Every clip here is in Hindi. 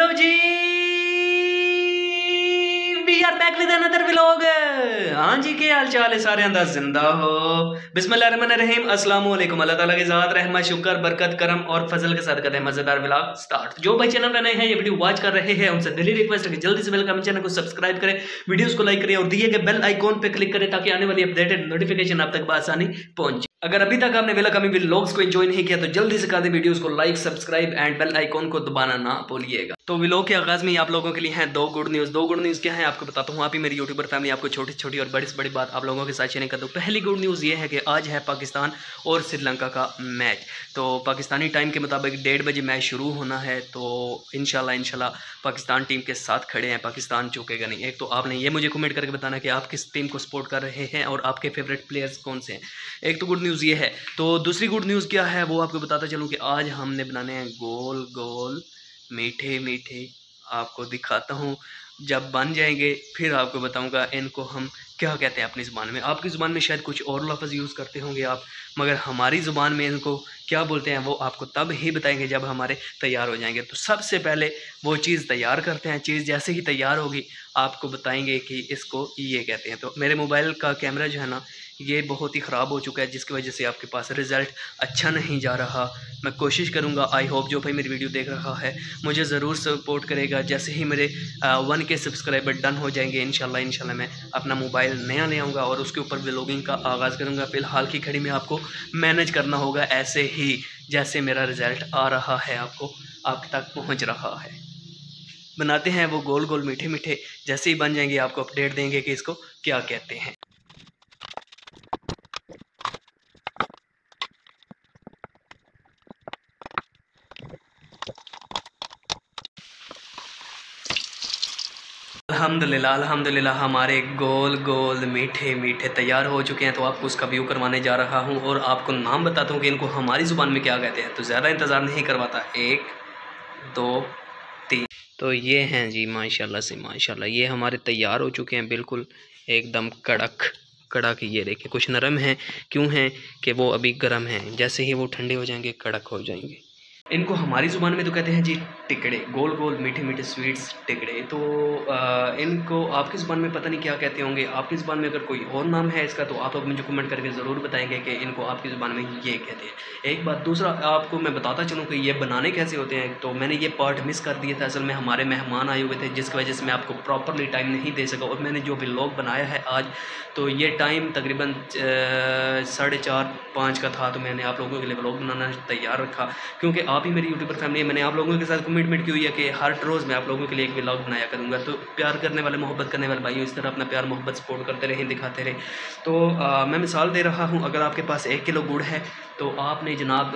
Ji, we are back with another vlog. हाँ जी, क्या हाल चाल है सारे अंदाज जिंदा हो। बिस्मिल्लाहिर्रहमानिर्रहीम, अस्सलाम वालेकुम। अल्लाह ताला की ज़ात रहमत शुक्र बरकत करम और फजल के साथ करते हैं मजेदार व्लॉग स्टार्ट। जो भाई चैनल पर नए हैं, ये वीडियो वॉच कर रहे हैं, उनसे दिली रिक्वेस्ट है कि जल्दी से वेलकम चैनल को सब्सक्राइब करें, वीडियोस को लाइक करें और दिए गए बेल आइकॉन पे क्लिक करें ताकि आने वाली अपडेटेड नोटिफिकेशन आप तक बआसानी पहुंचे। अगर अभी तक आपने वेलकम व्लॉग्स को एंजॉय नहीं किया तो जल्दी से कर दे वीडियोस को like, subscribe and bell icon को दबाना ना भूलिएगा। तो व्लॉग के आगाज में आप लोगों के लिए हैं दो गुड न्यूज़ क्या है आपको बताता हूँ। आप ही मेरी यूट्यूबर फैमिली आपको छोटी छोटी और बड़ी से बड़ी बात आप लोगों के साथ शेयर कर दूँ। पहली गुड न्यूज़ ये है कि आज है पाकिस्तान और श्रीलंका का मैच। तो पाकिस्तानी टाइम के मुताबिक 1:30 बजे मैच शुरू होना है। तो इंशाल्लाह पाकिस्तान टीम के साथ खड़े हैं, पाकिस्तान चूकेगा नहीं। एक तो आपने ये मुझे कमेंट करके बताना कि आप किस टीम को सपोर्ट कर रहे हैं और आपके फेवरेट प्लेयर्स कौन से हैं। एक तो गुड न्यूज़ ये है। तो दूसरी गुड न्यूज़ क्या है वो आपको बताता चलूँ कि आज हमने बनाने हैं गोल गोल मीठे मीठे। आपको दिखाता हूँ, जब बन जाएंगे फिर आपको बताऊंगा इनको हम क्या कहते हैं अपनी ज़ुबान में। आपकी ज़ुबान में शायद कुछ और लफ्ज़ यूज़ करते होंगे आप, मगर हमारी ज़ुबान में इनको क्या बोलते हैं वो आपको तब ही बताएंगे जब हमारे तैयार हो जाएंगे। तो सबसे पहले वो चीज़ तैयार करते हैं, चीज़ जैसे ही तैयार होगी आपको बताएंगे कि इसको ये कहते हैं। तो मेरे मोबाइल का कैमरा जो है ना ये बहुत ही ख़राब हो चुका है, जिसकी वजह से आपके पास रिज़ल्ट अच्छा नहीं जा रहा। मैं कोशिश करूँगा, आई होप जो भाई मेरी वीडियो देख रहा है मुझे ज़रूर सपोर्ट करेगा। जैसे ही मेरे 1K सब्सक्राइबर डन हो जाएंगे इंशाल्लाह मैं अपना मोबाइल नया ले आऊँगा और उसके ऊपर व्लॉगिंग का आगाज़ करूँगा। फ़िलहाल की घड़ी में आपको मैनेज करना होगा ऐसे ही जैसे मेरा रिज़ल्ट आ रहा है आपको आप तक पहुँच रहा है। बनाते हैं वो गोल गोल मीठे मीठे, जैसे ही बन जाएंगे आपको अपडेट देंगे कि इसको क्या कहते हैं। अल्हम्दुलिल्लाह हमारे गोल गोल मीठे मीठे तैयार हो चुके हैं। तो आपको उसका व्यू करवाने जा रहा हूं और आपको नाम बताता हूं कि इनको हमारी ज़ुबान में क्या कहते हैं। तो ज़्यादा इंतज़ार नहीं करवाता, 1 2 3। तो ये हैं जी माशाल्लाह से माशाल्लाह, ये हमारे तैयार हो चुके हैं बिल्कुल एकदम कड़क कड़क। ये देखिए कुछ नरम हैं, क्यों हैं कि वो अभी गर्म हैं, जैसे ही वो ठंडे हो जाएंगे कड़क हो जाएंगे। इनको हमारी ज़ुबान में तो कहते हैं जी टिकड़े, गोल गोल मीठे मीठे स्वीट्स टिकड़े। तो इनको आपकी ज़ुबान में पता नहीं क्या कहते होंगे। आपकी ज़ुबान में अगर कोई और नाम है इसका तो आप अब मुझे कमेंट करके ज़रूर बताएंगे कि इनको आपकी ज़ुबान में ये कहते हैं। एक बात, दूसरा आपको मैं बताता चलूँ कि ये बनाने कैसे होते हैं। तो मैंने ये पार्ट मिस कर दिया था, असल में हमारे मेहमान आए हुए थे जिसकी वजह से मैं आपको प्रॉपरली टाइम नहीं दे सका। और मैंने जो व्लॉग बनाया है आज, तो ये टाइम तकरीबन 4:30-5 का था। तो मैंने आप लोगों के लिए व्लॉग बनाना तैयार रखा क्योंकि आप ही मेरी यूट्यूबर फैमिली है। मैंने आप लोगों के साथ कमिटमेंट की हुई है कि हर रोज़ मैं आप लोगों के लिए एक व्लॉग बनाया करूँगा। तो प्यार करने वाले, मोहब्बत करने वाले भाइयों इस तरह अपना प्यार मोहब्बत सपोर्ट करते रहें, दिखाते रहें। तो मैं मिसाल दे रहा हूँ, अगर आपके पास 1 किलो गुड़ है तो आपने जनाब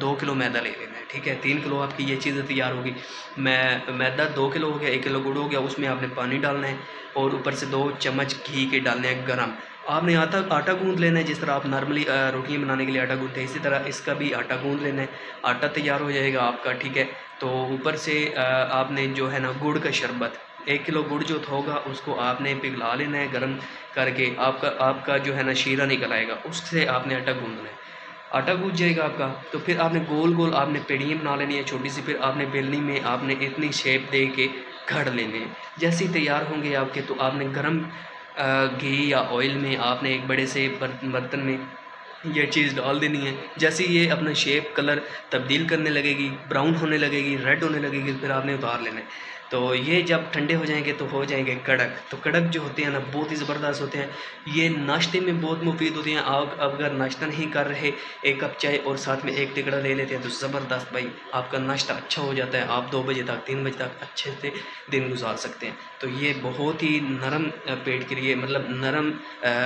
2 किलो मैदा ले लेना है, ठीक है। 3 किलो आपकी ये चीज़ें तैयार होगी। मैदा 2 किलो हो गया, 1 किलो गुड़ हो गया, उसमें आपने पानी डालना है और ऊपर से 2 चम्मच घी के डालने हैं गर्म। आपने आटा गूंद लेना है, जिस तरह आप नॉर्मली रोटियाँ बनाने के लिए आटा गूंदते हैं इसी तरह इसका भी आटा गूंद लेना है। आटा तैयार हो जाएगा आपका, ठीक है। तो ऊपर से आपने जो है ना गुड़ का शरबत, 1 किलो गुड़ जो होगा उसको आपने पिघला लेना है गर्म करके। आपका जो है ना शीरा निकल आएगा, उससे आपने आटा गूंदना है। आटा गूंज जाएगा आपका तो फिर आपने गोल गोल आपने पेड़ियाँ बना लेनी है छोटी सी। फिर आपने बेलनी में आपने इतनी शेप दे के घड़ लेने हैं। जैसे ही तैयार होंगे आपके तो आपने गर्म घी या ऑयल में आपने एक बड़े से बर्तन में ये चीज़ डाल देनी है। जैसे ये अपना शेप कलर तब्दील करने लगेगी, ब्राउन होने लगेगी, रेड होने लगेगी, फिर आपने उतार लेना है। तो ये जब ठंडे हो जाएंगे तो हो जाएंगे कड़क। तो कड़क जो होते हैं ना बहुत ही ज़बरदस्त होते हैं। ये नाश्ते में बहुत मुफीद होती हैं। आप अगर नाश्ता नहीं कर रहे, 1 कप चाय और साथ में 1 टिकड़ा ले लेते हैं तो ज़बरदस्त भाई आपका नाश्ता अच्छा हो जाता है। आप 2 बजे तक 3 बजे तक अच्छे से दिन गुजार सकते हैं। तो ये बहुत ही नरम पेट के लिए, मतलब नरम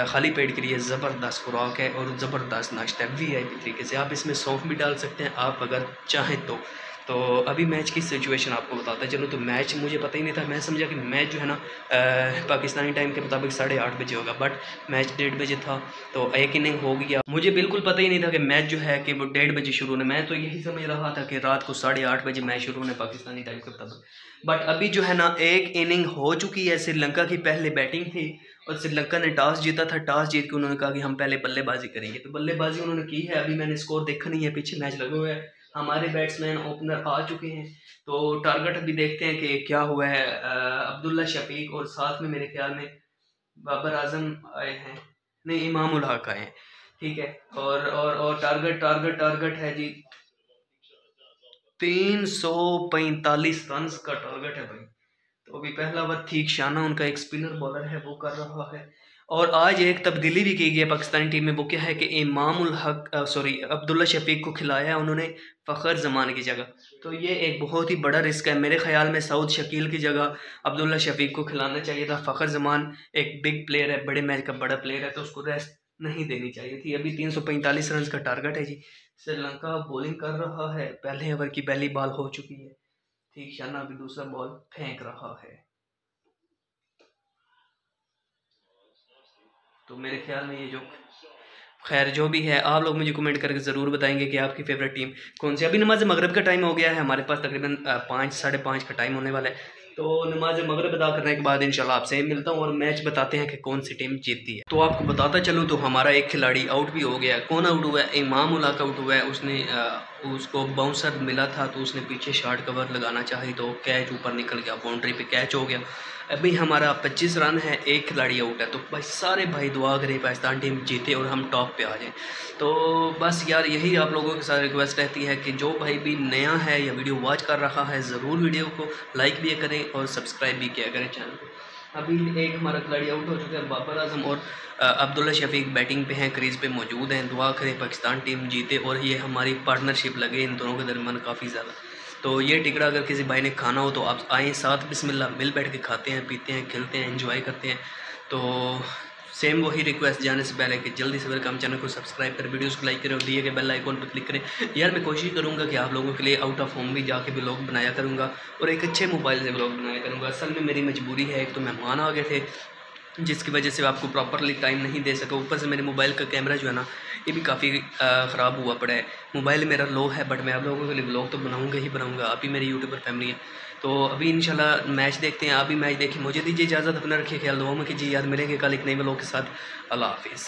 खाली पेट के लिए ज़बरदस्त खुराक है और ज़बरदस्त नाश्ता है VIP तरीके से। आप इसमें सौंफ भी डाल सकते हैं आप अगर चाहें तो अभी मैच की सिचुएशन आपको बताता चलूँ। तो मैच मुझे पता ही नहीं था, मैं समझा कि मैच जो है ना पाकिस्तानी टाइम के मुताबिक 8:30 बजे होगा, बट मैच 1:30 बजे था। तो 1 इनिंग हो गया, मुझे बिल्कुल पता ही नहीं था कि मैच जो है कि वो 1:30 बजे शुरू होने। मैं तो यही समझ रहा था कि रात को 8:30 बजे मैच शुरू होने पाकिस्तानी टाइम के मुताबिक। बट अभी जो है ना 1 इनिंग हो चुकी है। श्रीलंका की पहले बैटिंग थी और श्रीलंका ने टॉस जीता था। टॉस जीत के उन्होंने कहा कि हम पहले बल्लेबाजी करेंगे, तो बल्लेबाजी उन्होंने की है। अभी मैंने स्कोर देखा नहीं है, पीछे मैच लगे हुए हैं हमारे बैट्समैन ओपनर आ चुके हैं, तो टारगेट अभी देखते हैं कि क्या हुआ है। अब्दुल्ला शफीक और साथ में मेरे ख्याल में बाबर आजम आए हैं, नहीं इमाम उल हक आए हैं, ठीक है। और टारगेट टारगेट टारगेट है जी 345 रन का टारगेट है भाई। तो अभी पहला ओवर ठीक शाना उनका एक स्पिनर बॉलर है वो कर रहा है। और आज एक तब्दीली भी की गई है पाकिस्तानी टीम में, वो क्या है कि इमाम उल हक सॉरी अब्दुल्ला शफीक को खिलाया है उन्होंने फ़खर जमान की जगह। तो ये एक बहुत ही बड़ा रिस्क है, मेरे ख्याल में सऊद शकील की जगह अब्दुल्ला शफीक को खिलाना चाहिए था। फ़खर जमान एक बिग प्लेयर है, बड़े मैच का बड़ा प्लेयर है, तो उसको रेस्ट नहीं देनी चाहिए थी। अभी 345 रन का टारगेट है जी। श्रीलंका बॉलिंग कर रहा है, पहले ओवर की पहली बॉल हो चुकी है, ठीक शाना अभी दूसरा बॉल फेंक रहा है। तो मेरे ख्याल में ये जो खैर जो भी है, आप लोग मुझे कमेंट करके ज़रूर बताएंगे कि आपकी फेवरेट टीम कौन सी। अभी नमाज मगरब का टाइम हो गया है, हमारे पास तकरीबन 5 साढ़े 5 का टाइम होने वाला है। तो नमाज मगरब अदा करने के बाद इंशाल्लाह आपसे मिलता हूँ और मैच बताते हैं कि कौन सी टीम जीतती है। तो आपको बताता चलूँ तो हमारा एक खिलाड़ी आउट भी हो गया है। कौन आउट हुआ है? इमाम उल हक आउट हुआ है। उसने उसको बाउंसर मिला था तो उसने पीछे शॉर्ट कवर लगाना चाहिए तो कैच ऊपर निकल गया, बाउंड्री पे कैच हो गया। अभी हमारा 25 रन है, एक खिलाड़ी आउट है। तो भाई सारे भाई दुआ करें पाकिस्तान टीम जीते और हम टॉप पे आ जाएं। तो बस यार यही आप लोगों के साथ रिक्वेस्ट रहती है कि जो भाई भी नया है या वीडियो वॉच कर रहा है ज़रूर वीडियो को लाइक भी करें और सब्सक्राइब भी किया करें चैनल को। अभी एक हमारा खिलाड़ी आउट हो चुका है, बाबर आजम और अब्दुल्ला शफीक बैटिंग पे हैं, क्रीज पे मौजूद हैं। दुआ करें पाकिस्तान टीम जीते और ये हमारी पार्टनरशिप लगे इन दोनों के दरमियान काफ़ी ज़्यादा। तो ये टिकड़ा अगर किसी भाई ने खाना हो तो आप आएँ साथ, बिस्मिल्लाह मिल बैठ के खाते हैं, पीते हैं, खेलते हैं, एंजॉय करते हैं। तो सेम वही रिक्वेस्ट जाने से पहले कि जल्दी से वेलकम चैनल को सब्सक्राइब करें, वीडियोस को लाइक करें और दिए गए बेल आइकॉन पर क्लिक करें। यार मैं कोशिश करूंगा कि आप लोगों के लिए आउट ऑफ होम भी जाके व्लॉग बनाया करूंगा और एक अच्छे मोबाइल से व्लॉग बनाया करूंगा। असल में मेरी मजबूरी है, एक तो मेहमान आ गए थे जिसकी वजह से आपको प्रॉपरली टाइम नहीं दे सका। ऊपर से मेरे मोबाइल का कैमरा जो है ना ये भी काफ़ी ख़राब हुआ पड़ा है। मोबाइल मेरा लो है बट मैं आप लोगों के लिए व्लॉग तो बनाऊंगा ही बनाऊंगा। आप ही मेरी यूट्यूबर फैमिली है। तो अभी इंशाल्लाह मैच देखते हैं, आप भी मैच देखिए। मुझे दीजिए इजाज़त, अपना रखिए ख्याल, दुआ में कीजिए। याद मिलेंगे कल एक नए व्लॉग के साथ। अल्लाह हाफिज़।